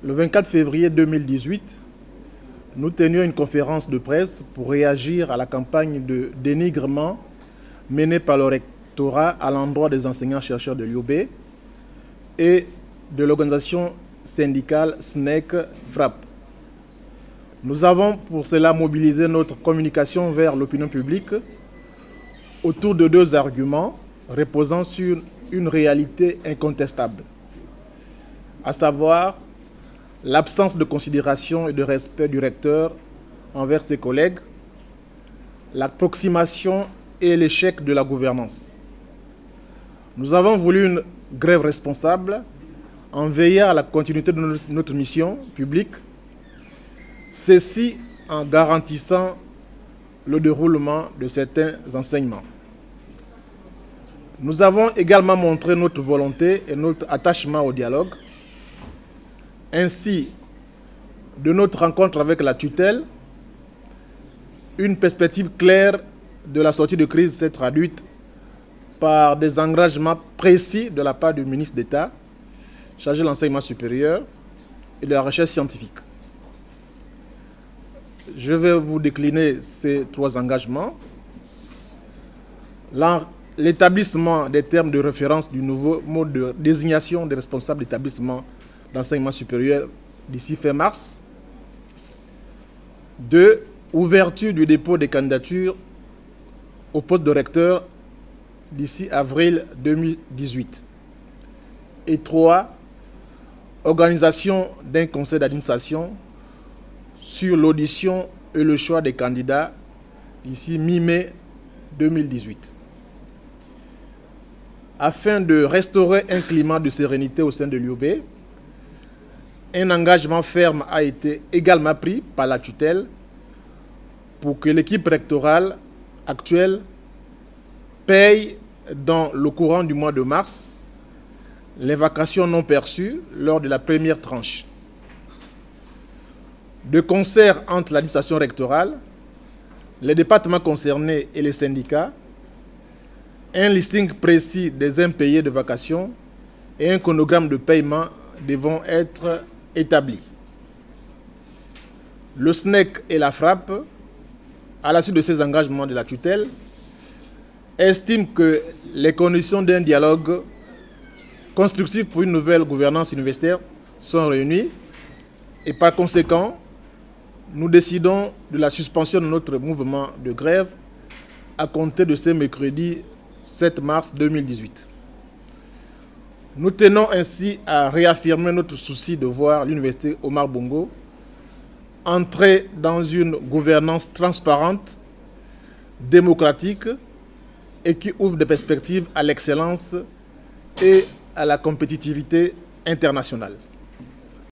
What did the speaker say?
Le 24 février 2018, nous tenions une conférence de presse pour réagir à la campagne de dénigrement menée par le rectorat à l'endroit des enseignants-chercheurs de l'UOB et de l'organisation syndicale SNEC-FRAPP. Nous avons pour cela mobilisé notre communication vers l'opinion publique autour de deux arguments reposant sur une réalité incontestable, à savoir l'absence de considération et de respect du recteur envers ses collègues, l'approximation et l'échec de la gouvernance. Nous avons voulu une grève responsable en veillant à la continuité de notre mission publique, ceci en garantissant le déroulement de certains enseignements. Nous avons également montré notre volonté et notre attachement au dialogue. Ainsi, de notre rencontre avec la tutelle, une perspective claire de la sortie de crise s'est traduite par des engagements précis de la part du ministre d'État chargé de l'enseignement supérieur et de la recherche scientifique. Je vais vous décliner ces trois engagements. L'établissement des termes de référence du nouveau mode de désignation des responsables d'établissements d'enseignement supérieur d'ici fin mars. 2. Ouverture du dépôt des candidatures au poste de recteur d'ici avril 2018. Et 3. Organisation d'un conseil d'administration sur l'audition et le choix des candidats d'ici mi-mai 2018. Afin de restaurer un climat de sérénité au sein de l'UOB, un engagement ferme a été également pris par la tutelle pour que l'équipe rectorale actuelle paye dans le courant du mois de mars les vacations non perçues lors de la première tranche. De concert entre l'administration rectorale, les départements concernés et les syndicats, un listing précis des impayés de vacations et un chronogramme de paiement devront être établis. Le SNEC et la FRAPP, à la suite de ces engagements de la tutelle, estiment que les conditions d'un dialogue constructif pour une nouvelle gouvernance universitaire sont réunies et par conséquent, nous décidons de la suspension de notre mouvement de grève à compter de ce mercredi 7 mars 2018. Nous tenons ainsi à réaffirmer notre souci de voir l'université Omar Bongo entrer dans une gouvernance transparente, démocratique et qui ouvre des perspectives à l'excellence et à la compétitivité internationale.